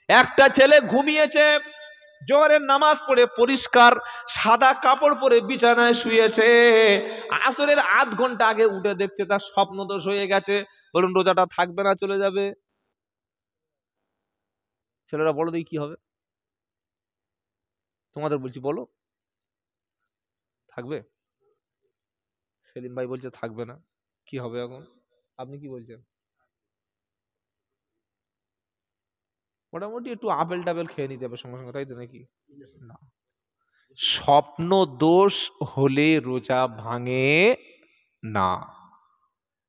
একটা ছেলে ঘুমিয়েছে, জোহরের নামাজ পড়ে পরিষ্কার সাদা কাপড় পরে বিছানায় শুয়েছে, আসরের আধ ঘন্টা আগে উঠে দেখছে তার স্বপ্ন দোষ হয়ে গেছে। বলুন রোজাটা থাকবে না চলে যাবে? ছেলেরা বলো দেখি কি হবে? তোমাদের বলছি বলো, থাকবে? সেলিম ভাই বলছে থাকবে না। কি হবে এখন? আপনি কি বলছেন? মোটামুটি একটু আপেল টাপেল খেয়ে নিতে হবে সঙ্গে সঙ্গে, তাই তো নাকি? না, স্বপ্ন দোষ হলে রোজা ভাঙে না,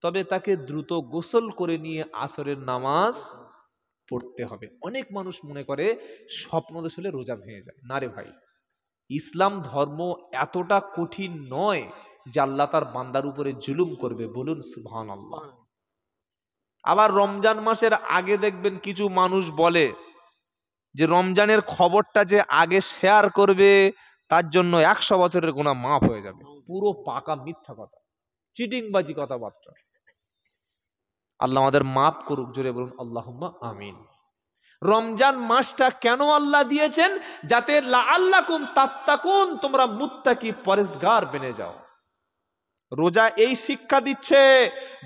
তবে তাকে দ্রুত গোসল করে নিয়ে আসরের নামাজ পড়তে হবে। অনেক মানুষ মনে করে স্বপ্ন দোষ হলে রোজা ভেঙে যায়। না রে ভাই, ইসলাম ধর্ম এতটা কঠিন নয় যে আল্লাহ তার বান্দার উপরে জুলুম করবে। বলুন সুবহানাল্লাহ। আবার রমজান মাসের আগে দেখবেন কিছু মানুষ বলে যে রমজানের খবরটা যে আগে শেয়ার করবে তার জন্য 100 বছরের গুনাহ মাফ হয়ে যাবে। পুরো পাকা মিথ্যা কথা, চিটিংবাজি কথাবার্তা। আল্লাহ আমাদের মাফ করুক, জোরে বলুন আল্লাহুম্মা আমিন। রমজান মাসটা কেন আল্লাহ দিয়েছেন? যাতে লাআল্লাকুম তাত্তাকুন, তোমরা মুত্তাকি পরেজগার বেনে যাও। রোজা এই শিক্ষা দিচ্ছে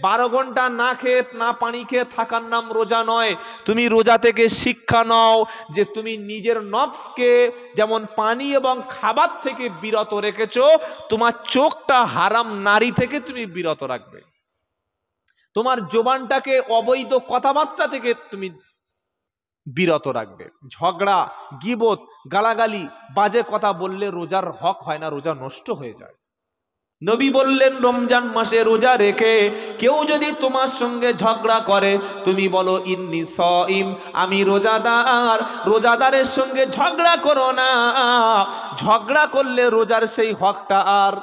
12 ঘন্টা না খেয়ে না পানি খেয়ে থাকার নাম রোজা নয়। তুমি রোজা থেকে শিক্ষা নাও যে তুমি নিজের নফসকে যেমন পানি এবং খাবার থেকে বিরত রেখেছো, তোমার চোখটা হারাম নারী থেকে তুমি বিরত রাখবে, তোমার জবানটাকে অবৈধ কথাবার্তা থেকে তুমি বিরত রাখবে। ঝগড়া, গীবত, গালাগালি, বাজে কথা বললে রোজার হক হয় না, রোজা নষ্ট হয়ে যায়। নবী বললেন রমজান মাসে রোজা রেখে কেউ যদি তোমার সঙ্গে ঝগড়া করে, তুমি বলো ইন্নী সাইম, আমি রোজাদার। রোজাদারের সঙ্গে ঝগড়া করো না, ঝগড়া করলে রোজার সেই হকটা আর,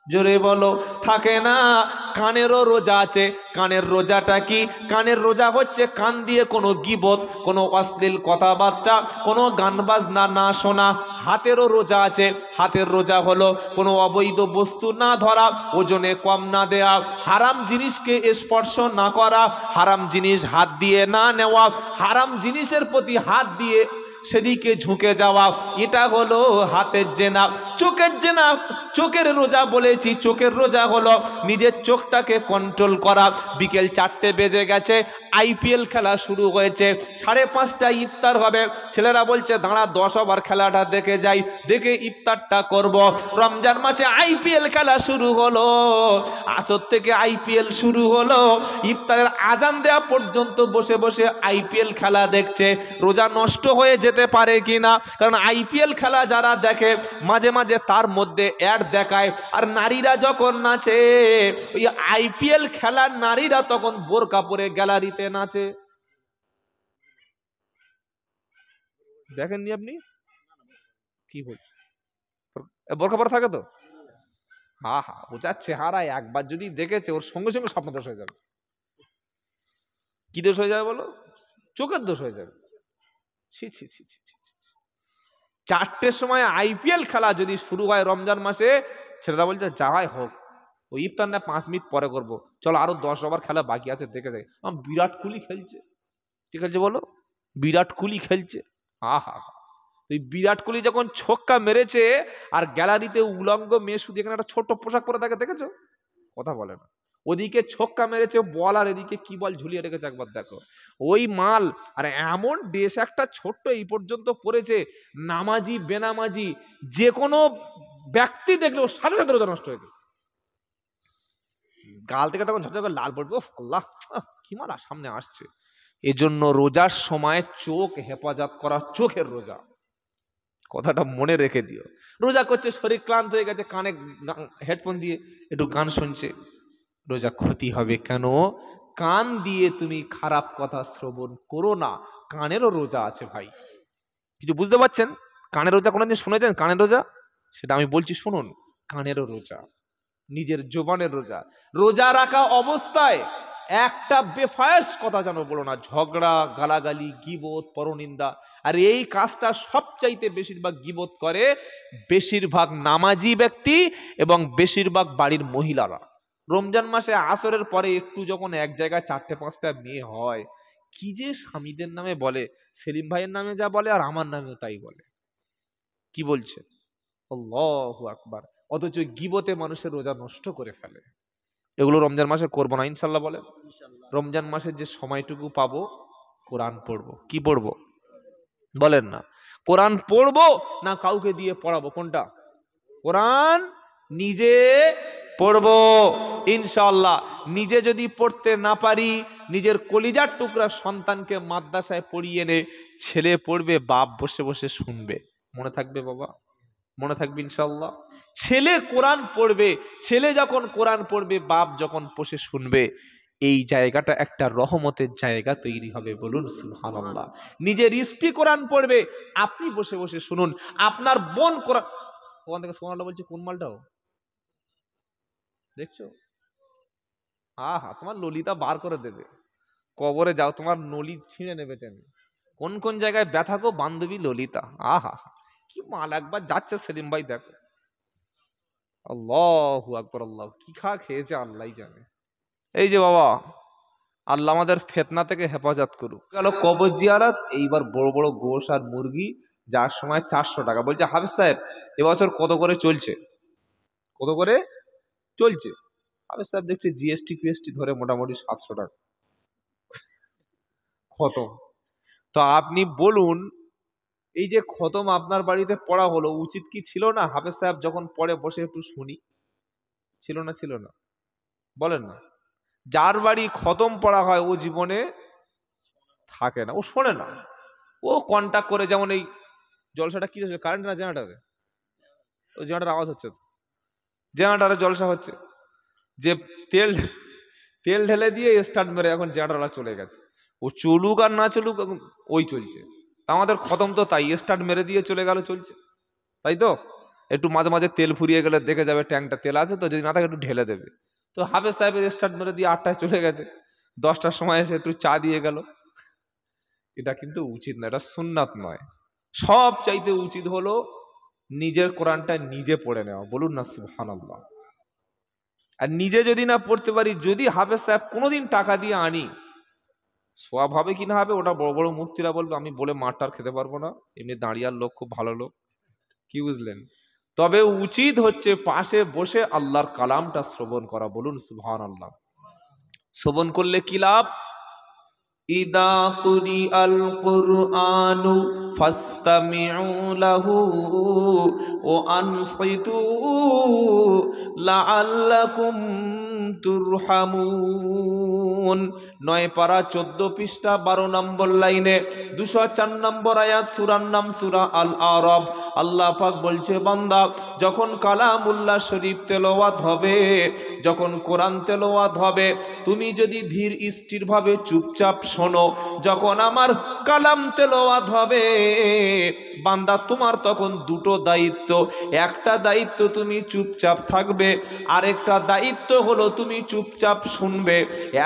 জোরে বলো, থাকে না। কানেরও রোজা আছে। কানের রোজাটা কি? কানের রোজা হচ্ছে কান দিয়ে কোনো গীবত, কোনো অশ্লীল কথাবার্তা, কোনো গান বাজনা না শোনা। হাতেরও রোজা আছে। হাতের রোজা হলো কোনো অবৈধ বস্তু না ধরা, ওজনে কম না দেয়া, হারাম জিনিসকে স্পর্শ না করা, হারাম জিনিস হাত দিয়ে না নেওয়া, হারাম জিনিসের প্রতি হাত দিয়ে সেদিকে ঝুঁকে যাওয়া, এটা হলো হাতের জেনা। চোখের জেনা, চোখের রোজা বলেছি, চোখের রোজা হলো নিজের চোখটাকে কন্ট্রোল করা। বিকেল 4টে বেজে গেছে, আইপিএল খেলা শুরু হয়েছে, 5:30টায় ইফতার হবে। ছেলেরা বলছে দাঁড়া 10 ওভার খেলাটা দেখে যাই, দেখে ইফতারটা করব। রমজান মাসে আইপিএল খেলা শুরু হলো, আসর থেকে আইপিএল শুরু হলো, ইফতারের আজান দেওয়া পর্যন্ত বসে বসে আইপিএল খেলা দেখছে। রোজা নষ্ট হয়ে যেতে পারে কিনা? কারণ আইপিএল খেলা যারা দেখে মাঝে মাঝে তার মধ্যে অ্যাড দেখায়, আর নারীরা যখন নাচে, ওই আইপিএল খেলার নারীরা তখন বোরকা পরে গ্যালারিতে নাচে। দেখেননি আপনি? কি বলছেন? বোরকা পরে থাকে তো? হা হা, ওটার চেহারা একবার যদি দেখেছে ওর সঙ্গে সঙ্গে স্বপ্ন দোষ হয়ে যাবে। কি দোষ হয়ে যাবে বলো? চোখের দোষ হয়ে যাবে। ছি ছি ছি ছি ছি। 4টের সময় আইপিএল খেলা যদি শুরু হয় রমজান মাসে, ছেলেরা বলছে যাওয়াই হোক, ওই ইফতার না 5 মিনিট পরে করবো, চলো আরো 10 ওভার খেলা বাকি আছে দেখে যাই। বিরাট কোহলি খেলছে, ঠিক আছে বলো, বিরাট কোহলি খেলছে। হা হা হা, এই বিরাট কোহলি যখন ছক্কা মেরেছে আর গ্যালারিতে উলঙ্গ মেয়ে শুধু এখানে একটা ছোট্ট পোশাক পরে থাকে, দেখেছো? কথা বলে না। ওদিকে ছক্কা মেরেছে বল, আর এদিকে কি বল ঝুলিয়ে রেখেছে একবার দেখো। ওই মাল, আর এমন দেশ একটা ছোট্ট এই পর্যন্ত পড়েছে, নামাজি বেনামাজি যে কোনো ব্যক্তি দেখলেও সাথে সাথে রোজা নষ্ট হয়েছে, গাল থেকে তখন ঝরঝর করে লাল পড়বে। আল্লাহ, কি মারা সামনে আসছে। এজন্য রোজার সময় চোখ হেফাজত করা, চোখের রোজা, কথাটা মনে রেখে দিও। রোজা করছে, শরীর ক্লান্ত হয়ে গেছে, কানে হেডফোন দিয়ে একটু গান শুনছে, রোজা ক্ষতি হবে। কেন? কান দিয়ে তুমি খারাপ কথা শ্রবণ করো না, কানেরও রোজা আছে ভাই। কিছু বুঝতে পারছেন? কানের রোজা কোনোদিন শুনেছেন? কানের রোজা, সেটা আমি বলছি শুনুন। কানেরও রোজা, নিজের জবানের রোজা। রোজা রাখা অবস্থায় একটা বেফায়াস কথা যেন বলো না, ঝগড়া, গালাগালি, গীবত, পরনিন্দা। আর এই কাজটা সবচাইতে বেশিরভাগ গীবত করে বেশিরভাগ নামাজি ব্যক্তি এবং বেশিরভাগ বাড়ির মহিলারা। রমজান মাসে আসরের পরে একটু যখন এক জায়গায় 4টে 5টা মেয়ে হয়, কি যে স্বামীদের নামে বলে, সেলিম ভাইয়ের নামে যা বলে আর আমার নামেও তাই বলে। কি বলছে? আল্লাহু আকবার। অথচ গীবতে মানুষের রোজা নষ্ট করে ফেলে। এগুলো রমজান মাসে করবো না ইনশাল্লাহ বলেন। রমজান মাসের যে সময়টুকু পাবো কোরআন পড়বো। কি পড়বো বলেন না? কোরআন পড়বো না কাউকে দিয়ে পড়াবো? কোনটা? কোরআন নিজে পড়বো ইনশাআল্লাহ। নিজে যদি পড়তে না পারি, নিজের কলিজার টুকরা সন্তানকে মাদ্রাসায় পড়িয়ে এনে ছেলে পড়বে, বাপ বসে বসে শুনবে। মনে থাকবে বাবা? মনে থাকবে ইনশাআল্লাহ। ছেলে কোরআন পড়বে, ছেলে যখন কোরআন পড়বে, বাপ যখন বসে শুনবে, এই জায়গাটা একটা রহমতের জায়গা তৈরি হবে। বলুন সুবহানাল্লাহ। নিজের স্ত্রী কোরআন পড়বে, আপনি বসে বসে শুনুন। আপনার বোন কোরআন, ওখান থেকে সুবহানাল্লাহ বলছে, কোন মালটাও দেখছো? আহা, তোমার ললিতা বার করে দেবে। কবরে যাও, তোমার নলি ছিঁড়ে নেবে টেনে। কোন কোন জায়গায় ব্যথা গো বান্ধবী ললিতা। আহা, কি মাল! একবার যাচ্ছে সেলিম ভাই, দেখো। আল্লাহু আকবার। আল্লাহ কি খেয়েছে আল্লাহই জানে। এই যে বাবা, আল্লাহ আমাদের ফিতনা থেকে হেফাজত করুক। গেল কবর জিয়ারত, এইবার বড় বড় গোশ আর মুরগি, যার সময় 400 টাকা। বলছে হাফেজ সাহেব এবছর কত করে চলছে? কত করে চলছে? হাফেজ সাহেব দেখছে জিএসটি ফিএসটি ধরে মোটামুটি 700 টাকা খতম। তো আপনি বলুন, এই যে খতম আপনার বাড়িতে পড়া হলো, উচিত কি ছিল না হাফেজ সাহেব যখন পড়ে বসে একটু শুনি? ছিল না? ছিল না? বলেন না। যার বাড়ি খতম পড়া হয় ও জীবনে থাকে না, ও শোনে না। ও কন্টাক্ট করে, যেমন এই জলসাটা কি হচ্ছে, কারেন্ট না জেনারেটারে? ওই জেনারেটার আওয়াজ হচ্ছে, জেনারেটারে জলসা হচ্ছে। যে তেল তেল ঢেলে দিয়ে স্টার্ট মেরে এখন জেনারেটার চলে গেছে। ও চলুক আর না চলুক, ওই চলছে। আমাদের খতম তো তাই, স্টার্ট মেরে দিয়ে চলে গেল, চলছে। তাই তো? একটু মাঝে মাঝে তেল ফুরিয়ে গেলে দেখে যাবে ট্যাঙ্কটা তেল আছে তো, যদি না থাকে একটু ঢেলে দেবে। তো হাফেজ সাহেবের স্টার্ট মেরে দিয়ে 8টায় চলে গেছে, 10টার সময় এসে একটু চা দিয়ে গেল। এটা কিন্তু উচিত না, এটা সুন্নাত নয়। সব চাইতে উচিত হলো নিজের কোরআনটা নিজে পড়ে নেওয়া। বলুন না সুবহানাল্লাহ। আর নিজে যদি না পড়তে পারি, যদি হাফেজ সাহেব কোনোদিন টাকা দিয়ে আনি, সওয়াব হবে কি না হবে ওটা বড় বড় মুফতিরা বলবে, আমি বলে মারটার খেতে পারবো না। এমনি দাঁড়িয়ার লোক, খুব ভালো লোক। কি বুঝলেন? তবে উচিত হচ্ছে পাশে বসে আল্লাহর কালামটা শ্রবণ করা। বলুন সুবহানাল্লাহ। শ্রবণ করলে কি লাভ? ইদা কুরিআল কুরআনু ফাসতামিউ লাহু ওয়া আনসিতু লাআল্লাকুম তুরহামুন। 9 পারা 14 পৃষ্ঠা 12 নম্বর লাইনে 204 নম্বর আয়াত, সূরার নাম সূরা আল আরাফ। আল্লাহ পাক বলছে, বান্দা যখন কালামুল্লাহ শরীফ তেলাওয়াত হবে, যখন কোরআন তেলাওয়াত হবে, তুমি যদি ধীর স্থির ভাবে চুপচাপ শোনো, যখন আমার কালাম তেলাওয়াত হবে বান্দা, তোমার তখন দুটো দায়িত্ব। একটা দায়িত্ব তুমি চুপচাপ থাকবে, আরেকটা দায়িত্ব হলো তুমি চুপচাপ শুনবে।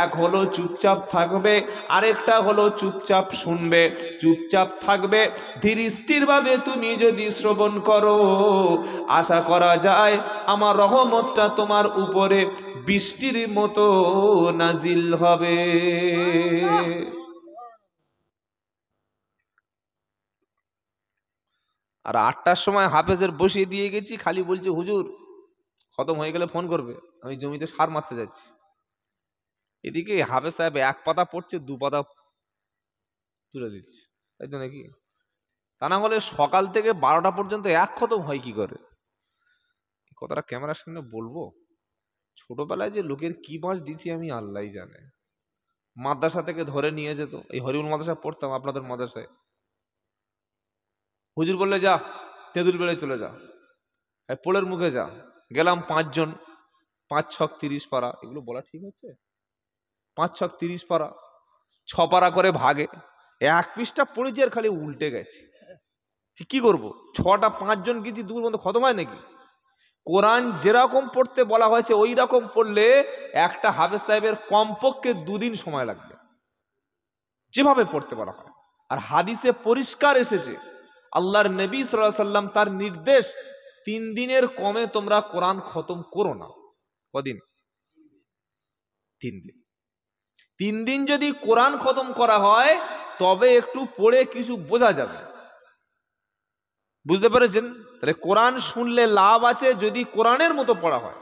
এক হলো চুপচাপ থাকবে, আরেকটা হলো চুপচাপ শুনবে। চুপচাপ থাকবে, ধীর স্থির ভাবে তুমি যদি শ্রবণ করো, আশা করা যায় আমার রহমতটা তোমার উপরে বৃষ্টির মতো নাজিল হবে। আর 8টার সময় হাফেজের বসিয়ে দিয়ে গেছি, খালি বলছে হুজুর খতম হয়ে গেলে ফোন করবে, আমি জমিতে সার মারতে যাচ্ছি। এদিকে হাফেজ সাহেব 1 পাতা পড়ছে, 2 পাতা তুলে দিচ্ছে। তাই তো নাকি? তা না হলে সকাল থেকে 12টা পর্যন্ত এক খতম হয় কি করে? কথাটা ক্যামেরার সামনে বলবো? ছোটবেলায় যে লোকের কি বাঁশ দিছি আমি আল্লাহই জানে। মাদ্রাসা থেকে ধরে নিয়ে যেত, এই হরিউল মাদ্রাসা পড়তাম আপনাদের মাদ্রাসায়। হুজুর বললে যা তেঁতুল বেড়ে চলে যা, পোলের মুখে যা। গেলাম 5 জন, 5 ছক 30 পারা। এগুলো বলা ঠিক হচ্ছে? 5 ছক 30 পারা, 6 পারা করে ভাগে। 1 পৃষ্ঠা পড়েছি আর খালি উল্টে গেছে। কি করবো? 6টা 5 জন গেছি, দূর মতো খতম হয় নাকি? কোরআন যেরকম পড়তে বলা হয়েছে ওই রকম পড়লে একটা হাফেজ সাহেবের কমপক্ষে 2 দিন সময় লাগবে, যেভাবে পড়তে বলা হয়। আর হাদিসে পরিষ্কার এসেছে, আল্লাহর নবী সাল্লাল্লাহু আলাইহি সাল্লাম তার নির্দেশ, 3 দিনের কমে তোমরা কোরআন খতম করো না। কদিন? 3 দিন। 3 দিন যদি কোরআন খতম করা হয় তবে একটু পড়ে কিছু বোঝা যাবে। বুঝতে পেরেছেন? তাহলে কোরআন শুনলে লাভ আছে যদি কোরআনের মতো পড়া হয়।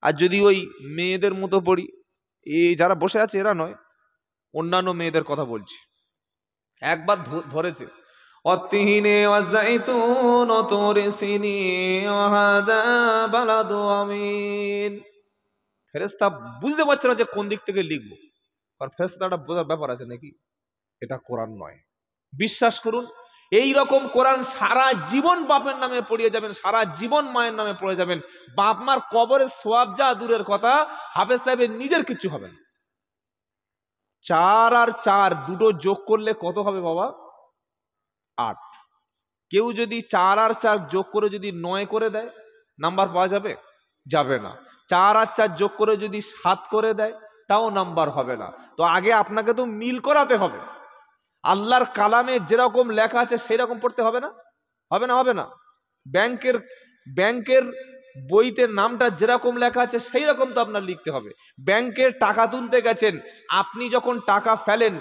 আর যদি ওই মেয়েদের মতো পড়ি, এই যারা বসে আছে এরা নয়, অন্যান্য মেয়েদের কথা বলছি, একবার ধরেছে অত্তিহিনে ওয়াজাইতুন ওতুরি সিনি ওয়াহাদা বালাদু আমিন। ফেরেশতা বুঝতে পারছে না যে কোন দিক থেকে লিখবো, কারণ ফেরেশতাটা বোঝার ব্যাপার আছে নাকি, এটা কোরআন নয়। বিশ্বাস করুন, এই রকম কোরআন সারা জীবন বাপের নামে পড়িয়ে যাবেন, সারা জীবন মায়ের নামে পড়ে যাবেন, বাপ মার কবরের সওয়াব যা দূরের কথা, হাফেজ সাহেবের নিজের কিচ্ছু হবে না। 4 আর 4 দুটো যোগ করলে কত হবে বাবা? 8। কেউ যদি 4 আর 4 যোগ করে যদি 9 করে দেয়, নাম্বার পাওয়া যাবে? যাবে না। 4 আর 4 যোগ করে যদি 7 করে দেয়, তাও নাম্বার হবে না। তো আগে আপনাকে তো মিল করাতে হবে। আল্লাহর কালামে যেরকম লেখা আছে সেই রকম পড়তে হবে না? হবে না? হবে না। ব্যাংকের বইতে নামটা যেরকম লেখা আছে সেই রকম তো আপনার লিখতে হবে। ব্যাংকের টাকা তুলতে গেছেন, আপনি যখন টাকা ফেলেন,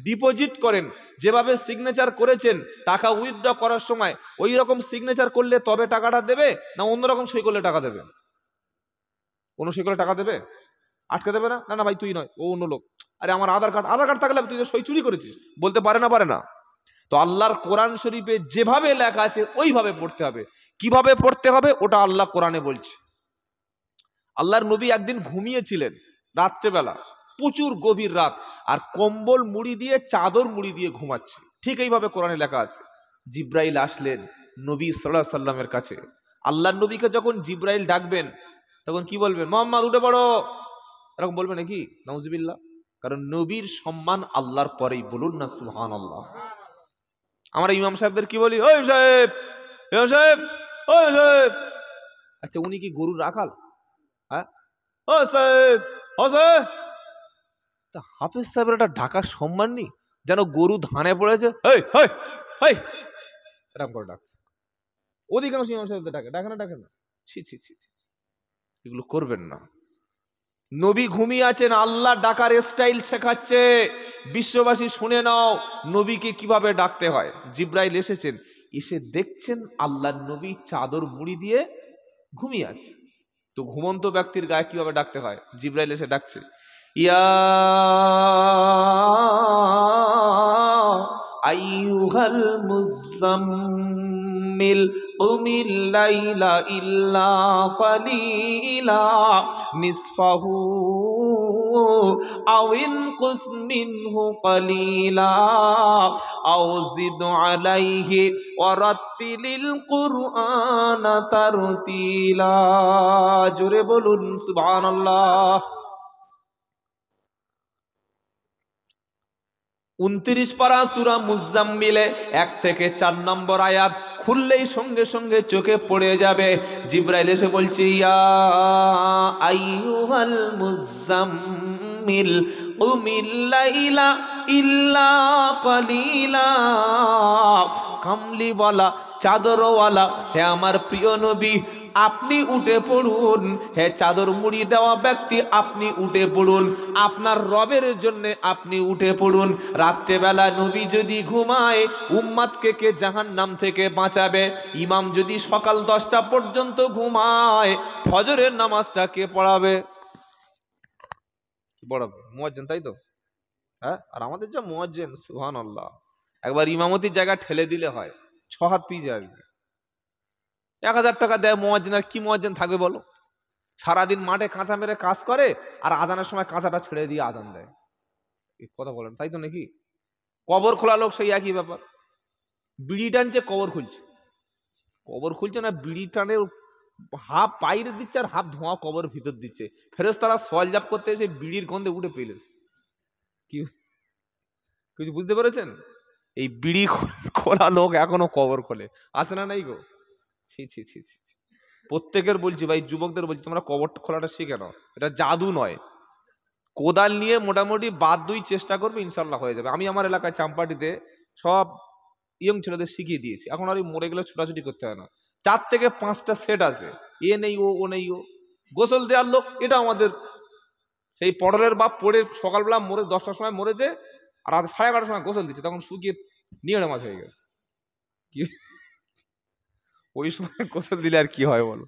ডিপোজিট করেন, যেভাবে সিগনেচার করেছেন, টাকা উইথড্র করার সময় ওই রকম সিগনেচার করলে তবে টাকাটা দেবে, না অন্যরকম সই করলে টাকা দেবে? কোনো সই করলে টাকা দেবে? আটকে দেবে না? না না ভাই তুই নয়, ও অন্য লোক। আরে আমার আধার কার্ড থাকলে তুই তো সই চুরি করেছিস, বলতে পারে না? পারে না। তো আল্লাহর কোরআন শরীফে যেভাবে লেখা আছে ওইভাবে পড়তে হবে। কিভাবে পড়তে হবে ওটা আল্লাহ কোরআনে বলছে। আল্লাহর নবী একদিন ঘুমিয়েছিলেন রাত্রেবেলা, প্রচুর গভীর রাত, আর কম্বল মুড়ি দিয়ে, চাদর মুড়ি দিয়ে ঘুমাচ্ছে। ঠিক এইভাবে কোরআনে লেখা আছে। জিব্রাইল আসলেন নবী সাল্লাল্লাহু আলাইহি সাল্লামের কাছে। আল্লাহর নবীকে যখন জিব্রাইল ডাকবেন তখন কি বলবেন? মুহাম্মদ উঠে পড়ো, এরকম বলবে নাকি? নাউজুবিল্লাহ। কারণ নবীর সম্মান আল্লাহর পরেই, বলুন না সুবহানাল্লাহ। আমরা ইমাম সাহেবদের কি বলি? ওই সাহেব, ইমাম সাহেব, ওই সাহেব। আচ্ছা উনি কি গরুর রাখাল? হ্যাঁ, ও সাহেব, ও সাহেব। তা হাফেজ সাহেবের একটা ঢাকার সম্মান নেই, যেন গরু ধানে পড়েছে, এই এই এই এরকম করে ডাকছে। অধিকাংশ ইমাম সাহেবদের ডাকে, ডাকে না? ডাকে না? ছি ছি ছি, এগুলো করবেন না। নবী ঘুমিয়ে আছেন, আল্লাহ ডাকার স্টাইল শেখাচ্ছে। বিশ্ববাসী শুনে নাও নবীকে কিভাবে ডাকতে হয়। জিব্রাইল এসেছেন, এসে দেখছেন আল্লাহর নবী চাদর মুড়ি দিয়ে ঘুমিয়ে আছে। তো ঘুমন্ত ব্যক্তির গায়ে কিভাবে ডাকতে হয়? জিব্রাইল এসে ডাকছে, ইয়া আইয়ুহাল মুজাম্মিল কুমিল লাইলা ইল্লা কালিলা নিসফাহু আও ইনকুস মিনহু কালিলা আও জিদ আলাইহি ওয়া রাত্তিলিল কুরআনা তারতিলা। জোরে বলুন সুবহানাল্লাহ। 29 পারা সূরা মুজাম্মিলে 1 থেকে 4 নম্বর আয়াত খুললেই সঙ্গে সঙ্গে চোখে পড়ে যাবে। জিব্রাইল এসে বলছে, ইয়া আইয়ুহাল মুজাম্মিল কুমিল লাইলা ইল্লা কালিলা। কামলিওয়ালা, চাদরওয়ালা, হে আমার প্রিয় নবী আপনি উঠে পড়ুন। হে চাদর মুড়ি দেওয়া ব্যক্তি আপনি উঠে পড়ুন, আপনার রবের জন্য আপনি উঠে পড়ুন। রাত্রেবেলা নবী যদি ঘুমায়, উম্মাতকে কে জাহান্নাম থেকে বাঁচাবে? ইমাম যদি সকাল 10টা পর্যন্ত ঘুমায়, ফজরের নামাজটা কে পড়াবে? পড়াবে মুয়াজ্জিন, তাই তো? হ্যাঁ, আর আমাদের যা মুয়াজ্জিন, সুবহানাল্লাহ, একবার ইমামতির জায়গা ঠেলে দিলে হয়, 6 হাত পিছিয়ে আসবে। 1000 টাকা দেয় মুয়াজ্জিন, আর কি মুয়াজ্জিন থাকবে বলো? সারাদিন মাঠে কাঁচা মেরে কাজ করে, আর আজানের সময় কাঁচাটা ছেড়ে দিয়ে আজান দেয়। কথা বলেন, তাই তো নাকি? কবর খোলা লোক সেই একই ব্যাপার, বিড়ি টানছে কবর খুলছে। কবর খুলছে না, বিড়ি টানে হাফ বাইরে দিচ্ছে আর হাফ ধোঁয়া কবর ভিতর দিচ্ছে। ফেরেশতারা সওয়াল করতে এসে বিড়ির গন্ধে উঠে পেলে কি, কিছু বুঝতে পেরেছেন? এই বিড়ি খোলা লোক এখনো কবর খোলে, আছে না নাই গো? ছি ছি ছি ছি। প্রত্যেকের বলছি ভাই, যুবকদের বলছি, তোমরা কবর খোলাটা শিখে নাও। এটা জাদু নয়। কোদাল নিয়ে মোটামুটি বাদ দুই চেষ্টা করবে, ইনশাল্লাহ হয়ে যাবে। আমি আমার এলাকায় চাম্পাটিতে সব ইয়ং ছেলেদের শিখিয়ে দিয়েছি। এখন আর মরে গেলে ছোটাছুটি করতে হয় না। 4 থেকে 5টা সেট আছে, এ নেই ও, ও নেই ও। গোসল দেওয়ার লোক, এটা আমাদের সেই পটলের বাপ পড়ে সকালবেলা মরে 10টার সময় মরেছে, আর রাত 11:30টার সময় গোসল দিচ্ছে, তখন শুকিয়ে নিয়ে মাছ হয়ে গেছে। কি ওই সময় গোসল দিলে আর কি হয় বলো?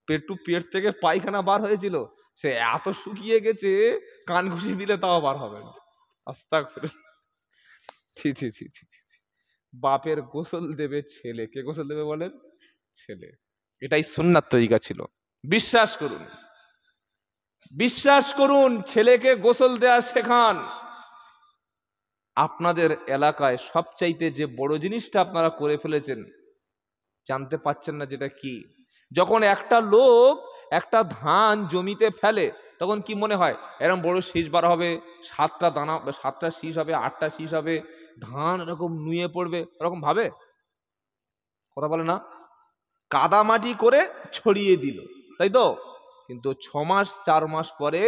পেট থেকে পায়খানা বার হয়েছিল, সে এত শুকিয়ে গেছে কান ঘুষি দিলে তাও বার হবে না। আস্তাগফিরুল্লাহ। ছি ছি ছি ছি ছি ছি। বাপের গোসল দেবে ছেলে, কে গোসল দেবে বলেন? ছেলে। এটাই সুন্নাত তরিকা ছিল। বিশ্বাস করুন, বিশ্বাস করুন, ছেলেকে গোসল দেয়া শেখান। আপনাদের এলাকায় সবচাইতে যে বড় জিনিসটা আপনারা করে ফেলেছেন, জানতে পাচ্ছেন না যেটা কি। যখন একটা লোক একটা ধান জমিতে ফেলে, তখন কি মনে হয় এরকম বড় শীষ বার হবে, 7টা দানা, 7টা শীষ হবে, 8টা শীষ হবে, ধান এরকম নুয়ে পড়বে, এরকম ভাবে? কথা বলে না? কাদামাটি করে ছড়িয়ে দিল, তাই তো? কিন্তু 6 মাস 4 মাস পরে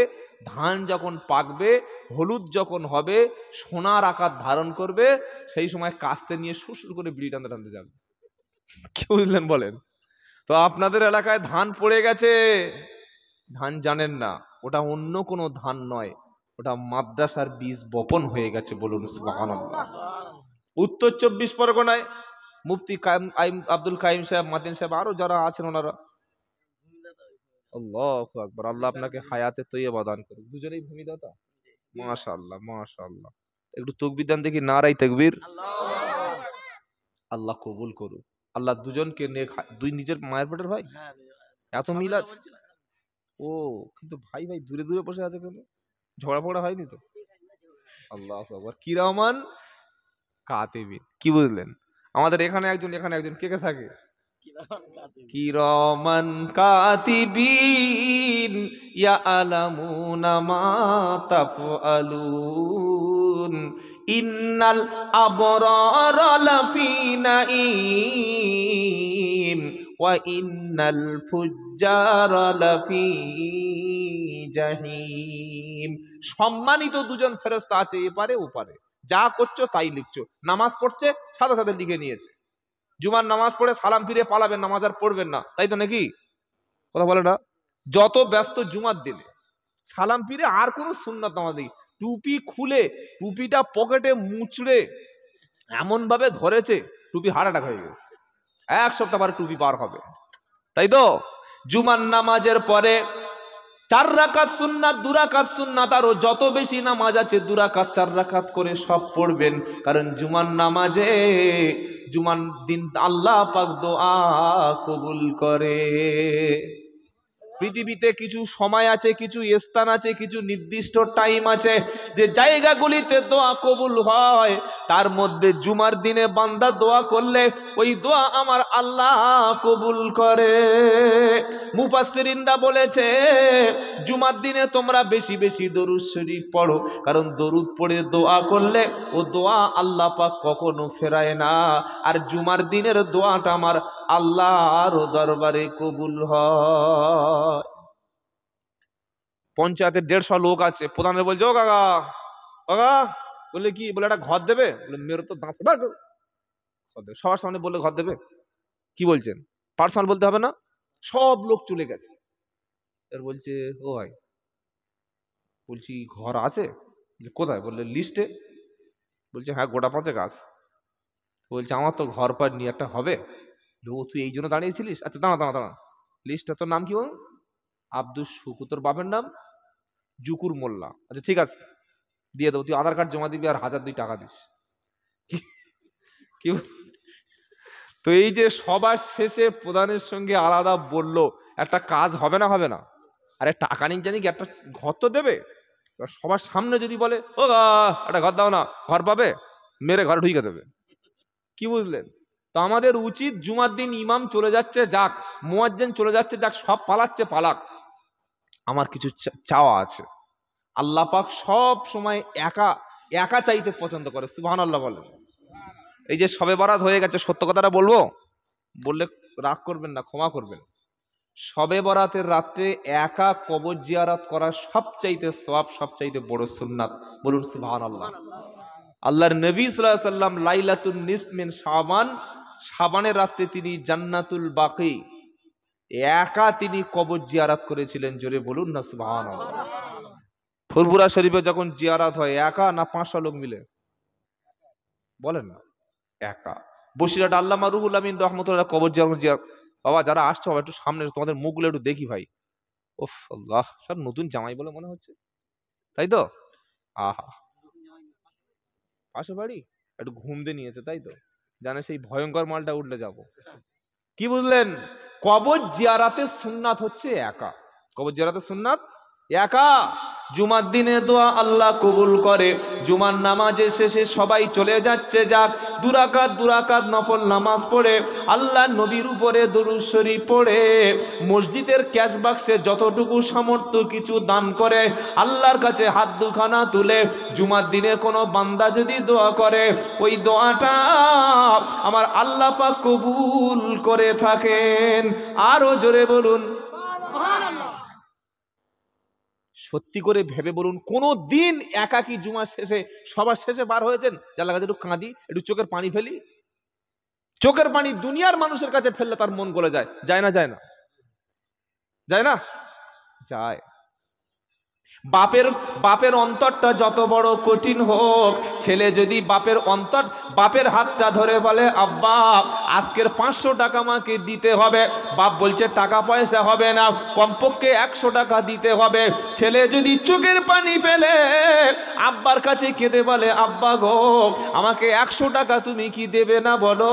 ধান যখন পাকবে, হলুদ যখন হবে, সোনার আকার ধারণ করবে, সেই সময় কাস্তে নিয়ে সুসুর করে বিড়ি টানতে টানতে যাবে। কি বুঝলেন বলেন? তো আপনাদের এলাকায় ধান পড়ে গেছে, ধান জানেন না, ওটা অন্য কোনো ধান নয়, ওটা মাদ্রাসার বীজ বপন হয়ে গেছে। বলুন সুবহানাল্লাহ। উত্তর 24 পরগনায় মুফতি আব্দুল কাইম সাহেব, মাতিন সাহেব, আরো যারা আছেন ওনারা, আল্লাহু আকবার, আল্লাহ আপনাকে হায়াতে তৈয়বা দান করুন। দুজনেই ভূমিদাতা, মাশাআল্লাহ মাশাআল্লাহ। একটু তাকবীর দেন দেখি, নারায়ে তাকবীর। আল্লাহ কবুল করুন। আল্লাহ দুজনকে নেক, দুই নিজের মায়ের পেটের ভাই, এত মিল আছে। ও কিন্তু ভাই ভাই দূরে দূরে বসে আছে কেন? ঝগড়া ফগড়া হয়নি তো? আল্লাহু আকবার। কিরামান কাতিবিন, কি বুঝলেন? আমাদের এখানে একজন, এখানে একজন, কে কে থাকে? কিরামান কাতিবিন ইয়ালামুনা মা তাফআলুন ইন্নাল আবরারা লাফি নাঈম ওয়া ইন্নাল ফুজ্জারা লাফি জাহিম। সম্মানিত দুজন ফেরেশতা আছে এপারে ওপারে, যা করছো তাই লিখছো। নামাজ পড়ছে, সাথে সাথে লিখে নিয়েছে। জুমার নামাজ পড়ে সালাম ফিরে পালাবেন, নামাজ আর পড়বেন না, তাই তো নাকি? কথা বলে না? যত ব্যস্ত জুমার দিনে, সালাম ফিরে আর কোনো সুন্নাত নামাজ নেই। টুপি খুলে টুপিটা পকেটে মুচড়ে এমন ভাবে ধরেছে, টুপি হার্ট অ্যাটাক হয়ে গেছে। 1 সপ্তাহ পরে টুপি পার হবে, তাই তো? জুমার নামাজের পরে 4 রাকাত সুন্নাত, 2 রাকাত সুন্নাত, আরো যত বেশি নামাজ আছে 2 রাকাত 4 রাকাত করে সব পড়বেন। কারণ জুমার নামাজে, জুমার দিন আল্লাহ পাক দোয়া কবুল করে। পৃথিবীতে কিছু সময় আছে, কিছু স্থান আছে, কিছু নির্দিষ্ট টাইম আছে, যে জায়গাগুলিতে দোয়া কবুল হয়। তার মধ্যে জুমার দিনে বান্দা দোয়া করলে ওই দোয়া আমার আল্লাহ কবুল করে। মুফাসসিরিনরা বলেছে, জুমার দিনে তোমরা বেশি বেশি দরুদ শরীফ পড়ো, কারণ দরুদ পড়ে দোয়া করলে ও দোয়া আল্লাহ পাক কখনো ফেরায় না। আর জুমার দিনের দোয়াটা আমার আল্লাহর দরবারে কবুল হয়। পঞ্চায়েতের 150 লোক আছে, প্রধানের বলছে, ও কাকা কাকা, বলে কি, বলে একটা ঘর দেবে? বলে মেরে তো দাঁত, সবার সামনে বললে ঘর দেবে? কি বলছেন? পার্সোনাল বলতে হবে না? সব লোক চলে গেছে। এর বলছে, ও ভাই, বলছি ঘর আছে? কোথায়? বললে লিস্টে। বলছে হ্যাঁ, গোটা 5 আছে। বলছে আমার তো ঘর পার নিয়ে একটা হবে। ও তুই এই জন্য দাঁড়িয়েছিলিস? আচ্ছা দাঁড়া দাঁড়া দাঁড়া, লিস্টটা তোর নাম কি বল? আব্দুল শুকুর। তোর বাপের নাম? জুকুর মোল্লা। আচ্ছা ঠিক আছে, দিয়ে দেবো, তুই আধার কার্ড জমা দিবি আর 1002 টাকা দিস। কি? তো এই যে সবার শেষে প্রধানের সঙ্গে আলাদা বললো, একটা কাজ হবে না? হবে না? আরে টাকা নিয়ে জানি কি, একটা ঘর তো দেবে। এবার সবার সামনে যদি বলে, ও একটা ঘর দাও না, ঘর পাবে, মেরে ঘরে ঢুকে দেবে। কি বুঝলেন? তো আমাদের উচিত, জুমার দিন ইমাম চলে যাচ্ছে যাক, মুয়াজ্জিন চলে যাচ্ছে যাক, সব পালাচ্ছে পালাক, আমার কিছু চাওয়া আছে। আল্লাহ পাক সব সময় একা একা চাইতে পছন্দ করে। সুবহানাল্লাহ বলেন। এই যে শবে বরাত হয়ে গেছে, সত্য কথাটা বলবো, বললে রাগ করবেন না, ক্ষমা করবেন। শবে বরাতের রাত্রে একা কবর জিয়ারত করা সবচাইতে সওয়াব, সবচাইতে বড় সুন্নাত। বলুন সুবহানাল্লাহ। আল্লাহর নবী সাল্লাল্লাহু আলাইহি ওয়াসাল্লাম লাইলাতুন নিসফ মিন শাবান, শাবানের রাত্রে তিনি জান্নাতুল বাকি একা তিনি কবর জিয়ারত করেছিলেন। জোরে বলুন না সুবহানাল্লাহ। ফুরফুরা শরীফে যখন জিয়ারাত হয় একা না 500 লোক মিলে? বলেন না, একা। বসিরহাট আল্লামা রুহুল আমিন রহমতুল্লাহ কবর জিয়ারত। বাবা যারা আসছো বাবা একটু সামনে, তোমাদের মুখগুলো একটু দেখি ভাই। ওফ আল্লাহ, সব নতুন জামাই বলে মনে হচ্ছে, তাই তো? আহা, পাশে বাড়ি একটু ঘুম দিয়ে নিয়েছে তাই তো, জানে সেই ভয়ঙ্কর মালটা উঠলে যাব। কি বুঝলেন? কবর জিয়ারাতের সুন্নাত হচ্ছে একা। কবর জিয়ারাতের সুন্নাত একা। জুমার দিনে দোয়া আল্লাহ কবুল করে। জুমার নামাজের শেষে সবাই চলে যাচ্ছে, যাক দুরাকাত নফল নামাজ পড়ে আল্লাহ নবীর উপরে দরুদ শরীফ পড়ে মসজিদের ক্যাশ বাক্সে যতটুকু সামর্থ্য কিছু দান করে আল্লাহর কাছে হাত দুখানা তুলে জুমার দিনে কোনো বান্দা যদি দোয়া করে ওই দোয়াটা আমার আল্লাহ পাক কবুল করে থাকেন। আরো জোরে বলুন সুবহানাল্লাহ। সত্যি করে ভেবে বলুন, কোন দিন একাকী জুমার শেষে সবার শেষে বার হয়েছেন যার কাছে একটু কাঁদি, একটু চোখের পানি ফেলি? চোখের পানি দুনিয়ার মানুষের কাছে ফেললে তার মন গলে যায়, যায় না? যায় না? যায় না? যায়। বাপের অন্তরটা যত বড় কঠিন হোক, ছেলে যদি বাপের হাতটা ধরে বলে আব্বা আজকের 500 টাকা আমাকে দিতে হবে, বাপ বলছে টাকা পয়সা হবে না, কমপক্ষে 100 টাকা দিতে হবে। ছেলে যদি চোখের পানি ফেলে আব্বার কাছে কেঁদে বলে আব্বা গো আমাকে 100 টাকা তুমি কি দেবে না বলো,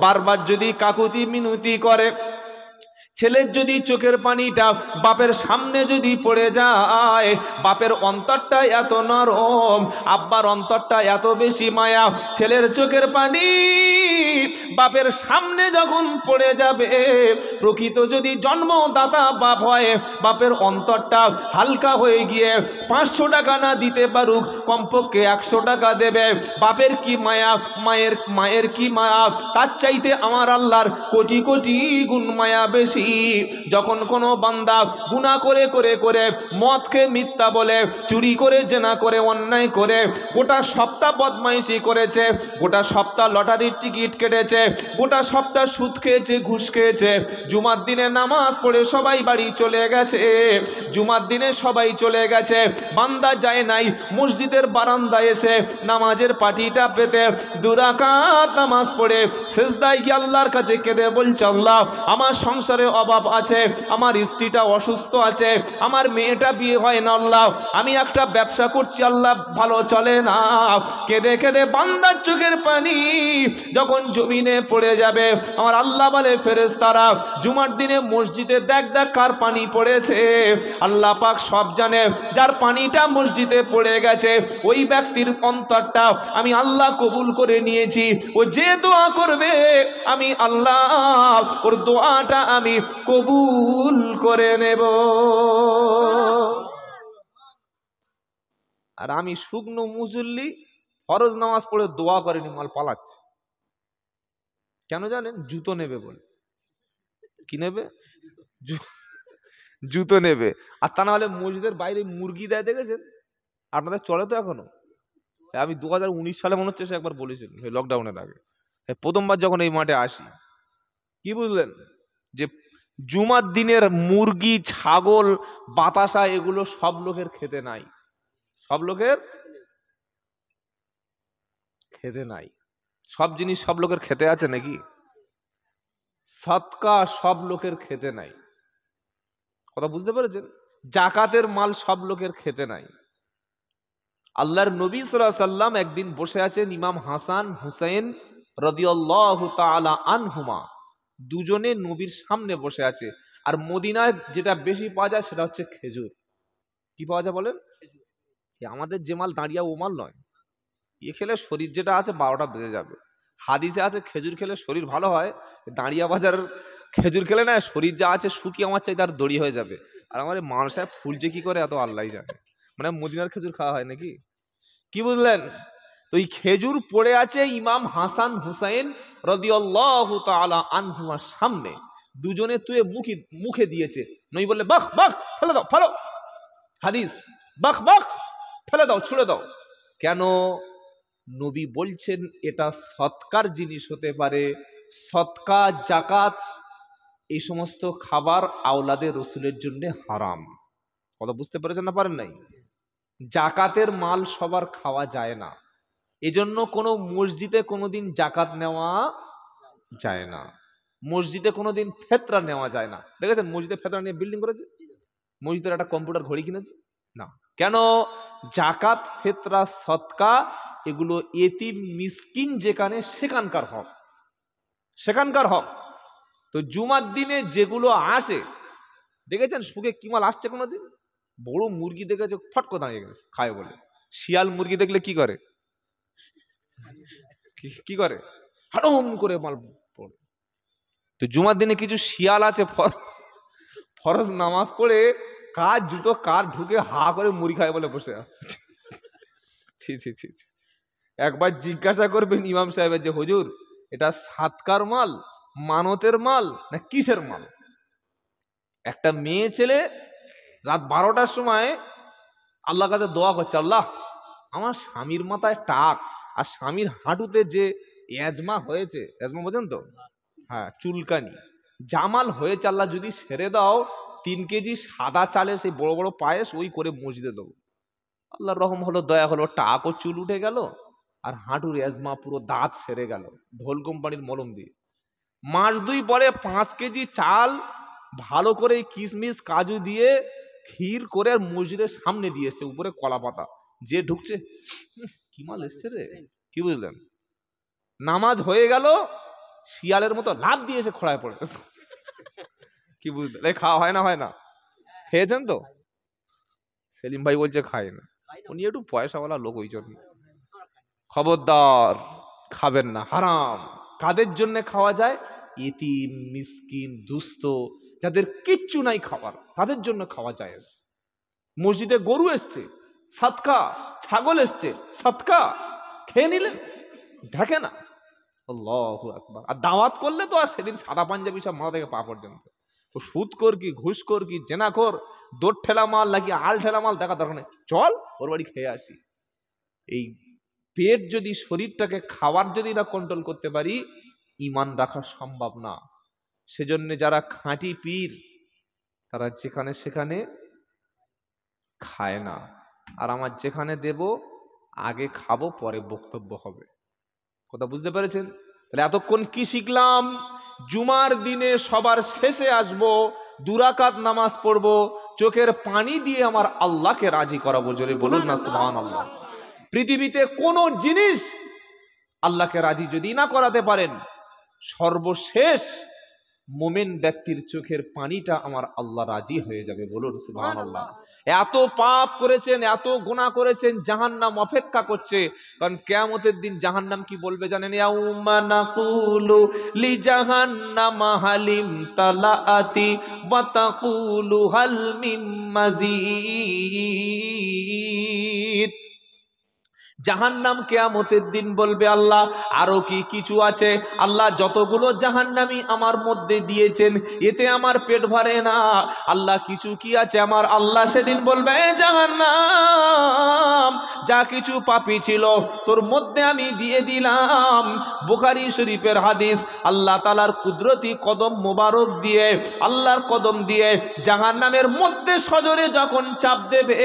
বারবার যদি কাকুতি মিনতি করে, ছেলের যদি চোখের পানিটা বাপের সামনে যদি পড়ে যায়, বাপের অন্তরটা এত নরম, আব্বার অন্তরটা এত বেশি মায়া, ছেলের চোখের পানি বাপের সামনে যখন পড়ে যাবে, প্রকৃত যদি জন্মদাতা বাপ হয় বাপের অন্তরটা হালকা হয়ে গিয়ে 500 টাকা না দিতে পারুক কমপক্ষে 100 টাকা দেবে। বাপের কি মায়া, মায়ের কি মায়া, তার চাইতে আমার আল্লাহর কোটি কোটি গুণ মায়া বেশি। যখন কোনো বান্দা গুনাহ করে করে করে মদ খেয়ে মিথ্যা বলে, চুরি করে, জেনা করে, অন্যায় করে, গোটা সপ্তাহ বদমাইশি করেছে, গোটা সপ্তাহ লটারির টিকিট কেটেছে, গোটা সপ্তাহ সুদ খেয়েছে, ঘুষ খেয়েছে, জুমার দিনে নামাজ পড়ে সবাই বাড়ি চলে গেছে, জুমার দিনে সবাই চলে গেছে, বান্দা যায় নাই, মসজিদের বারান্দায় এসে নামাজের পাটিটা পেতে 2 রাকাত নামাজ পড়ে সিজদায় গিয়ে আল্লাহর কাছে কেঁদে বলছে আল্লাহ আমার সংসারে অভাব আছে, আমার স্ত্রীটা অসুস্থ আছে, আমার মেয়েটা বিয়ে হয় না আল্লাহ, আমি একটা ব্যবসা করছি আল্লাহ ভালো চলে না, কেঁদে কেঁদে বান্দার চোখের পানি যখন জমিনে পড়ে যাবে আমার আল্লাহ বলে ফেরেশতারা জুমার দিনে মসজিদে দেখ দেখ কার পানি পড়েছে, আল্লাহ পাক সব জানে, যার পানিটা মসজিদে পড়ে গেছে ওই ব্যক্তির অন্তরটা আমি আল্লাহ কবুল করে নিয়েছি, ও যে দোয়া করবে আমি আল্লাহ ওর দোয়াটা আমি কবুল করে নেব। আর আমি শুকনো মুসল্লি ফরজ নামাজ পড়ে দোয়া করেনি মাল পালাচ্ছে, কেন জানেন? জুতো নেবে বলে। কি নেবে? জুতো নেবে। আর তা না হলে মসজিদের বাইরে মুরগি দেয় দেখেছেন? আপনাদের চলে তো এখনো? আমি 2019 সালে মনে হচ্ছে একবার বলেছিলাম লকডাউনের আগে, প্রথমবার যখন এই মাঠে আসি, কি বুঝলেন যে জুমার দিনের মুরগি, ছাগল, বাতাসা এগুলো সব লোকের খেতে নাই, সব লোকের খেতে নাই। সব জিনিস সব লোকের খেতে আছে নাকি? সদকা সব লোকের খেতে নাই, কথা বুঝতে পেরেছেন? জাকাতের মাল সব লোকের খেতে নাই। আল্লাহর নবী সাল্লাল্লাহু আলাইহি সাল্লাম একদিন বসে আছেন, ইমাম হাসান হুসাইন রাদিয়াল্লাহু তাআলা আনহুমা দুজনে নবীর সামনে বসে আছে। আর মদিনায় যেটা বেশি পাওয়া যায় সেটা হচ্ছে খেজুর। কি পাওয়া যায় বলেন? আমাদের যে মাল দাঁড়িয়ে ও মাল নয়, এ খেলে শরীর যেটা আছে 12টা বেজে যাবে। হাদিসে আছে খেজুর খেলে শরীর ভালো হয়, দাঁড়িয়া বাজার খেজুর খেলে না শরীর যা আছে শুকিয়ে আমার চাই তার দড়ি হয়ে যাবে। আর আমার মানুষ ফুলছে কি করে এত আল্লাহই জানে, মানে মদিনার খেজুর খাওয়া হয় নাকি? কি বুঝলেন? তো এই খেজুর পড়ে আছে ইমাম হাসান হুসাইন রাদিয়াল্লাহু তাআলা আনহুমার সামনে, দুজনে তুই মুখে দিয়েছে। নবী বললে বাহ বাহ ফেলে দাও, ফেলো। হাদিস, বাহ বাহ ফেলে দাও, ছুড়ে দাও। কেন? নবী বলছেন এটা সৎকার জিনিস হতে পারে, সদকা, জাকাত এই সমস্ত খাবার আওলাদে রসুলের জন্য হারাম। কথা বুঝতে পেরেছেন না পারেন নাই? জাকাতের মাল সবার খাওয়া যায় না, এজন্য কোনো মসজিদে কোনোদিন জাকাত নেওয়া যায় না, মসজিদে কোনোদিন ফেতরা নেওয়া যায় না। দেখেছেন মসজিদে ফেতরা নিয়ে বিল্ডিং করেছে, মসজিদের একটা কম্পিউটার ঘড়ি কিনেছে না। কেন? জাকাত, ফেতরা, সদকা এগুলো এতিম মিসকিন যেখানে সেখানকার হক, সেখানকার হক। তো জুমার দিনে যেগুলো আসে, দেখেছেন সুখে কি মাল আসছে কোনোদিন? বড় মুরগি দেখেছে ফটকো দাঁড়িয়ে গেছে খায় বলে। শিয়াল মুরগি দেখলে কি করে? কি করে? হাড়ম করে মাল পড়ে। তো জুমার দিনে কিছু শিয়াল আছে ফরজ নামাজ পড়ে কার জুতো কার ঢুকে হা করে মুড়ি খায় বলে বসে আছে। ছি ছি ছি ছি। একবার জিজ্ঞাসা করবেন ইমাম সাহেবের যে হুজুর এটা সাতকার মাল, মানতের মাল না কিসের মাল? একটা মেয়ে ছেলে রাত 12টার সময় আল্লাহর কাছে দোয়া করছে, আল্লাহ আমার স্বামীর মাথায় টাক আর স্বামীর হাঁটুতে যে এজমা হয়েছে, এজমা বোঝেন তো? হ্যাঁ, চুলকানি জামাল হয়েছে, আল্লাহ যদি সেরে দাও 3 কেজি সাদা চালে সেই বড় বড় পায়েস ওই করে মসজিদে দেবো। আল্লাহর রহম হলো, দয়া হলো, টাক ও চুল উঠে গেল আর হাঁটুর এজমা পুরো দাঁত সেরে গেল ঢোল কোম্পানির মলম দিয়ে। মাস 2 পরে 5 কেজি চাল ভালো করে কিশমিশ কাজু দিয়ে ক্ষীর করে আর মসজিদের সামনে দিয়ে এসছে, উপরে কলা পাতা, যে ঢুকছে কি মাল এসছে রে, কি বুঝলেন? নামাজ হয়ে গেল, শিয়ালের মতো লাফ দিয়ে এসে খোড়ায় পড়ে। কি বুঝলেন? এই খাওয়া হয় না? হয় না? খেয়েছেন তো? সেলিম ভাই বলছে খায় না, উনি একটু পয়সাওয়ালা লোক ওই জন্য। খবরদার খাবেন না, হারাম। কাদের জন্য খাওয়া যায়? ইতিম মিসকিন দুস্থ যাদের কিচ্ছু নাই খাবার, তাদের জন্য খাওয়া যায়। মসজিদে গরু এসছে সাদকা, ছাগল এসছে সাদকা, খেয়ে নিলেন, দেখে না। আল্লাহু আকবার। আর দাওয়াত করলে তো আর সেদিন সাদা পাঞ্জাবি সব মাথা থেকে পা পর্যন্ত। ও সুদখোর কি ঘুষখোর কি জেনাখোর দোর ঠেলা মাল নাকি আল ঠেলা মাল দেখা দরকার নেই, চল ওর বাড়ি খেয়ে আসি। এই পেট যদি, শরীরটাকে খাবার যদি না কন্ট্রোল করতে পারি, ইমান রাখা সম্ভব না। সেজন্য যারা খাঁটি পীর তারা যেখানে সেখানে খায় না। আর আমার যেখানে দেব আগে খাবো পরে বক্তব্য হবে। কথা বুঝতে পেরেছেন? তাহলে এতক্ষণ কি শিখলাম? জুমার দিনে সবার শেষে আসব, 2 রাকাত নামাজ পড়বো, চোখের পানি দিয়ে আমার আল্লাহকে রাজি করাবো। জোরে বলুন না সুবহানাল্লাহ। পৃথিবীতে কোনো জিনিস আল্লাহকে রাজি যদি না করাতে পারেন, সর্বশেষ মুমিন ব্যক্তির চোখের পানিটা আমার আল্লাহ রাজি হয়ে যাবে। বলুন সুবহানাল্লাহ। এত পাপ করেছেন, এত গুনাহ করেছেন, জাহান্নাম অপেক্ষা করছে। কারণ কিয়ামতের দিন জাহান্নাম কি বলবে জানেন? ইয়াউমা নাকুলু লি জাহান্নামা হালিম তালাআতি ওয়া তাকুলু হাল মিম মাজিদ। জাহান্নাম কিয়ামতের দিন বলবে, আল্লাহ আরো কি কিছু আছে? আল্লাহ যতগুলো জাহান্নামী আমার মধ্যে দিয়েছেন এতে আমার পেট ভরে না, আল্লাহ কিছু কি আছে? আমার আল্লাহ সেদিন বলবে, জাহান্নাম যা কিছু পাপী ছিল তোর মধ্যে আমি দিয়ে দিলাম। বুখারী শরীফের হাদিস, আল্লাহ তাআলার কুদরতি কদম মোবারক দিয়ে, আল্লাহর কদম দিয়ে জাহান্নামের মধ্যে সজোরে যখন চাপ দেবে,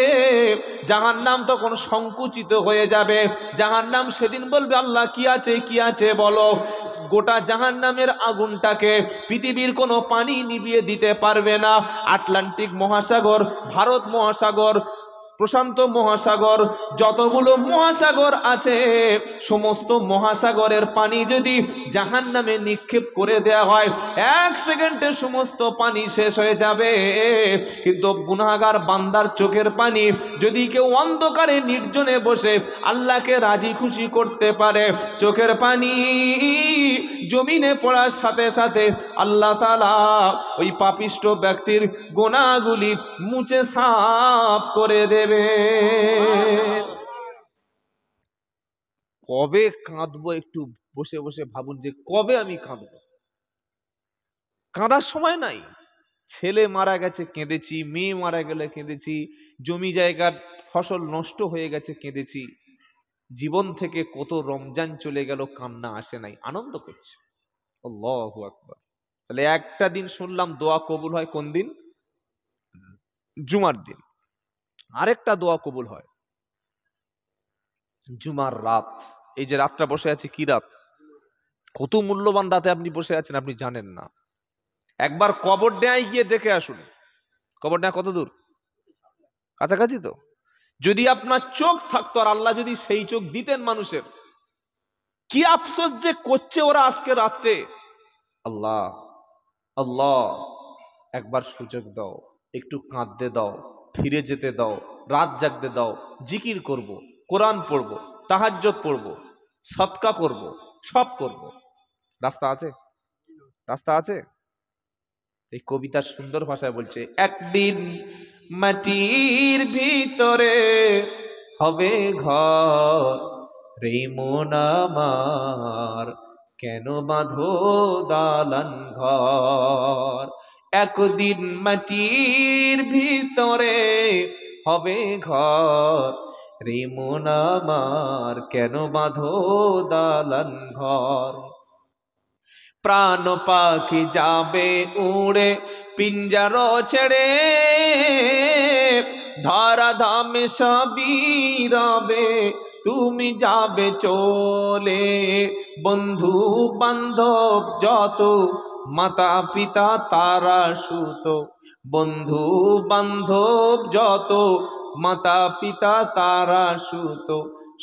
জাহান্নাম তখন সংকুচিত হয়ে যাবে। জাহান্নাম সেদিন বলবে, আল্লাহ কি আছে, কি আছে বলো। গোটা জাহান্নামের আগুনটাকে পৃথিবীর কোনো পানি নিভিয়ে দিতে পারবে না। আটলান্টিক মহাসাগর, ভারত মহাসাগর, প্রশান্ত মহাসাগর, যতগুলো মহাসাগর আছে সমস্ত মহাসাগরের পানি যদি জাহান্নামে নিক্ষেপ করে দেয়া হয়, 1 সেকেন্ডে সমস্ত পানি শেষ হয়ে যাবে। কিন্তু গুনাহগার বান্দার চোখের পানি যদি কেউ অন্ধকারে নির্জনে বসে আল্লাহকে রাজি খুশি করতে পারে, চোখের পানি জমিনে পড়ার সাথে সাথে আল্লাহ তাআলা ওই পাপিষ্ট ব্যক্তির গুনাহগুলি মুছে সাফ করে দেবে। কবে কাঁদবো একটু বসে বসে ভাবুন, যে কবে আমি কাঁদবো। কাঁদার সময় নাই। ছেলে মারা গেছে কেঁদেছি, মেয়ে মারা গেলে কেঁদেছি, জমি জায়গার ফসল নষ্ট হয়ে গেছে কেঁদেছি, জীবন থেকে কত রমজান চলে গেল কান্না আসে নাই, আনন্দ করছি। আল্লাহু আকবার। তাহলে একটা দিন শুনলাম দোয়া কবুল হয় কোন দিন? জুমার দিন। আরেকটা দোয়া কবুল হয় জুমার রাত, এই যে রাতটা বসে আছি, কি রাত, কত মূল্যবান রাতে আপনি বসে আছেন, আপনি জানেন না। একবার কবর ডেয়ায় গিয়ে দেখে আসুন। কবর ডেয়া কত দূর? কাছাকাছি তো। যদি আপনার চোখ থাকতো আর আল্লাহ যদি সেই চোখ দিতেন মানুষের, কি আফসোস যে করছে ওরা আজকে রাত্রে। আল্লাহ আল্লাহ, একবার সুযোগ দাও, একটু কাঁদতে দাও, ফিরে যেতে দাও, রাত জাগতে দাও, জিকির করব, কোরআন পড়ব, তাহাজ্জুদ পড়ব, সদকা করব, সব করব। রাস্তা আছে? রাস্তা আছে? এই কবিতার সুন্দর ভাষায় বলছে, একদিন মাটির ভিতরে হবে ঘর, রে মন আমার কেন বাঁধো দালান ঘর। একদিন মাটির ভিতরে হবে ঘর, রে মন আমার কেন বাঁধো দালান ঘর। প্রাণ পাখি যাবে উড়ে পিঞ্জার ছেড়ে, ধরা ধামে সবই রবে তুমি যাবে চলে। বন্ধু বান্ধব যত মাতা পিতা তারা সুত, বন্ধু বান্ধব যত মাতা পিতা তারা সুত,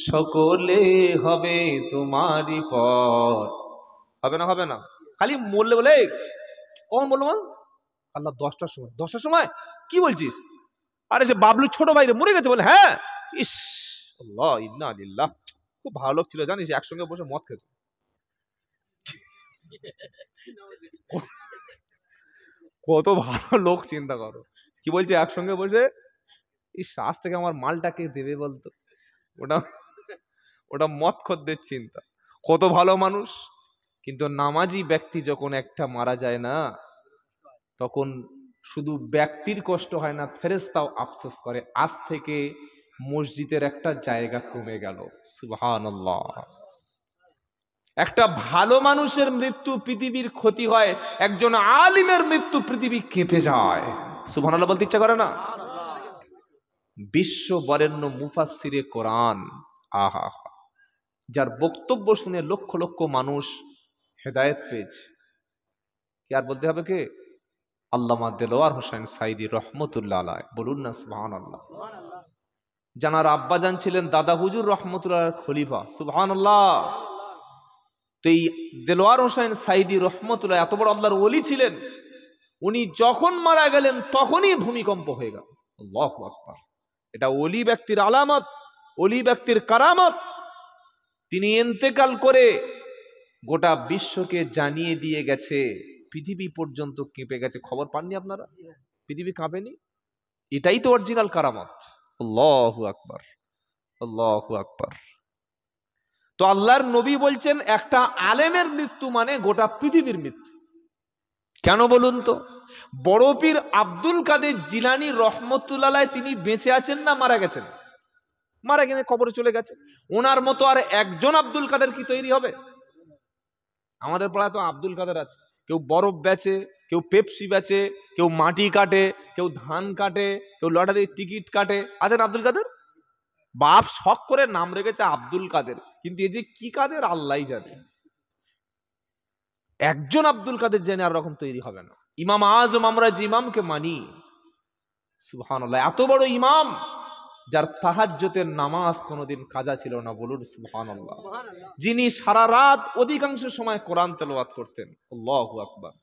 সকলে হবে তোমারই পর। হবে না? হবে না? খালি মরলে বলে, কখন বললো মা? আল্লাহ 10টার সময়। 10টার সময় কি বলছিস? আরে সে বাবলু ছোট ভাইরে মরে গেছে বলে। হ্যাঁ। ইস, আল্লাহ ইন্না লিল্লাহ। খুব ভালো লোক ছিল জানিস, একসঙ্গে বসে মদ খেত। কত ভালো লোক, চিন্তা করো। কি বলছে? একসঙ্গে বসে, ইস আজ থেকে আমার মালটাকে দেবে বলতো। ওটা ওটা মদ খদ্দের চিন্তা। কত ভালো মানুষ। কিন্তু নামাজি ব্যক্তি যখন একটা মারা যায় না, তখন শুধু ব্যক্তির কষ্ট হয় না, ফেরেশতাও আফসোস করে, আজ থেকে মসজিদের একটা জায়গা কমে গেল। সুবহানাল্লাহ। একটা ভালো মানুষের মৃত্যু পৃথিবীর ক্ষতি হয়, একজন আলিমের মৃত্যু পৃথিবী কেঁপে যায়। সুবহানাল্লাহ বলতে ইচ্ছা করে না? বিশ্ব বরেণ্য মুফাসসিরে কোরআন, আহা, যার বক্তব্য শুনে লক্ষ লক্ষ মানুষ হেদায়েত পেয়েছে। কি আর বলতে হবে? কে? আল্লামা দেলোয়ার হোসেন সাইদি রহমতুল্লাহ আলাইহ। বলুন না সুবহানাল্লাহ। জানার আব্বাজান ছিলেন দাদা হুজুর রহমতুল্লাহ খলিফা। সুবহানাল্লাহ। তো এই দেলোয়ার হোসেন সাইদি রহমতুল্লাহ এত বড় আল্লাহর ওলি ছিলেন, উনি যখন মারা গেলেন তখনই ভূমিকম্প হয়ে গেল। আল্লাহু আকবার। এটা ওলি ব্যক্তির আলামত, ওলি ব্যক্তির কারামত। তিনি ইন্তেকাল করে গোটা বিশ্বকে জানিয়ে দিয়ে গেছে, পৃথিবী পর্যন্ত কেঁপে গেছে। খবর পাননি আপনারা? পৃথিবী কাঁপেনি? এটাই তো অরিজিনাল কারামত। আল্লাহু আকবার, আল্লাহু আকবার। তো আল্লাহর নবী বলছেন, একটা আলেমের মৃত্যু মানে গোটা পৃথিবীর মৃত্যু। কেন বলুন তো? বড় পীর আব্দুল কাদের জিলানী রহমতুল্লাহ আলাইহ তিনি বেঁচে আছেন না মারা গেছেন? মারা গেছে, কবরে চলে গেছে। ওনার মতো আর একজন আব্দুল কাদের কি তৈরি হবে? আমাদের পাড়ায় তো আব্দুল কাদের আছে, কেউ বরফ বেচে, কেউ পেপসি বেচে, কেউ মাটি কাটে, কেউ ধান কাটে, কেউ লটারির টিকিট কাটে। আছেন আব্দুল কাদের? বাপ শখ করে নাম রেখেছে আব্দুল কাদের, কিন্তু এই যে কি কাদের আল্লাহই জানে। একজন আব্দুল কাদের জেনে আর রকম তৈরি হবে না। ইমাম আজম, আমরা যে ইমামকে মানি, সুবহানাল্লাহ, এত বড় ইমাম যার তাহাজ্জুদের নামাজ কোনোদিন কাজা ছিল না। বলুন সুবহানাল্লাহ। যিনি সারা রাত অধিকাংশ সময় কোরআন তেলাওয়াত করতেন। আল্লাহু আকবার।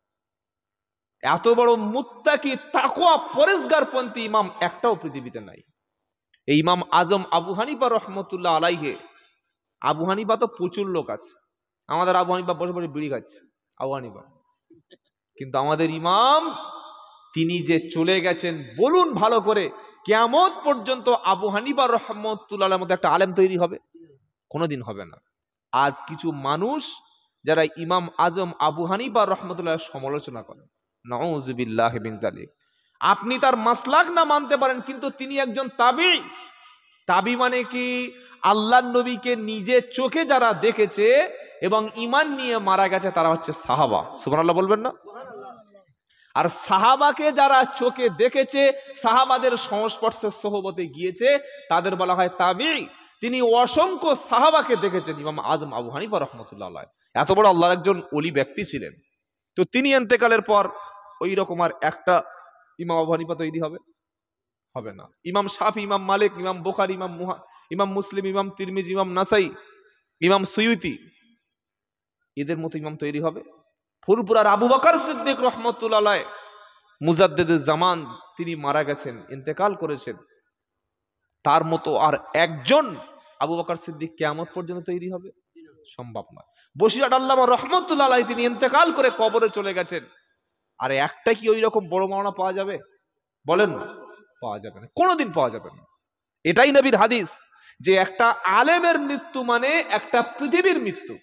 এত বড় মুত্তাকি, তাকওয়া, পরেজগারপন্থী ইমাম একটাও পৃথিবীতে নাই। এই ইমাম আজম আবু হানিফা রহমতুল্লাহ আলাইহে। আবু হানিফা তো প্রচুর লোক আছে, আমাদের আবু হানিফা বসে বসে বিড়ি খাচ্ছে আবু হানিফা। কিন্তু আমাদের ইমাম, তিনি যে চলে গেছেন, বলুন ভালো করে, কিয়ামত পর্যন্ত আবু হানিফা রহমতুল্লাহর মধ্যে একটা আলেম তৈরি হবে? কোনোদিন হবে না। আজ কিছু মানুষ যারা ইমাম আজম আবু হানিফা রহমতুল্লাহ সমালোচনা করেন, নাউযুবিল্লাহি মিন যালিক। আপনি তার মাসলাক না মানতে পারেন, কিন্তু তিনি একজন তাবি। তাবি মানে কি? আল্লাহর নবীকে নিজে চোখে যারা দেখেছে এবং ঈমান নিয়ে মারা গেছে তারা হচ্ছে সাহাবা। সুবহানাল্লাহ বলবেন না? আর সাহাবাকে যারা চোখে দেখেছে, সাহাবাদের সংস্পর্শে সোহবতে গিয়েছে, তাদের বলা হয় তাবি। তিনি অসংখ্য সাহাবাকে দেখেছেন। ইমাম আজম আবু হানিফা রহমতুল্লাহ আলাইহ এত বড় আল্লাহর একজন ওলি ব্যক্তি ছিলেন, তো তিনি ইন্তেকালের পর ওই রকম আর একটা ইমাম আবু হানিফা তৈরি হবে? হবে না। ইমাম শাফি, ইমাম মালিক, ইমাম বুখারী, ইমাম মুসলিম, ইমাম তিরমিজি, ইমাম নাসাই, ইমাম সুয়ুতি, এদের মতো ইমাম তৈরি হবে? ফুরফুরার আবু বকর সিদ্দিক রহমতুল্লাহ আলাইহ মুজাদ্দিদুজ জামান, তিনি মারা গেছেন, ইন্তেকাল করেছেন, তার মতো আর একজন আবু বকর সিদ্দিক কিয়ামত পর্যন্ত তৈরি হবে? সম্ভব নয়। বসিরহাট আল্লামা রহমতুল্লাহ আলাইহ তিনি ইন্তেকাল করে কবরে চলে গেছেন, আর একটা কি ওই রকম বড় মাওনা পাওয়া যাবে? বলেন না, পাওয়া যাবে না, কোনোদিন পাওয়া যাবে না। এটাই নবীর হাদিস যে একটা আলেমের মৃত্যু মানে একটা পৃথিবীর মৃত্যু।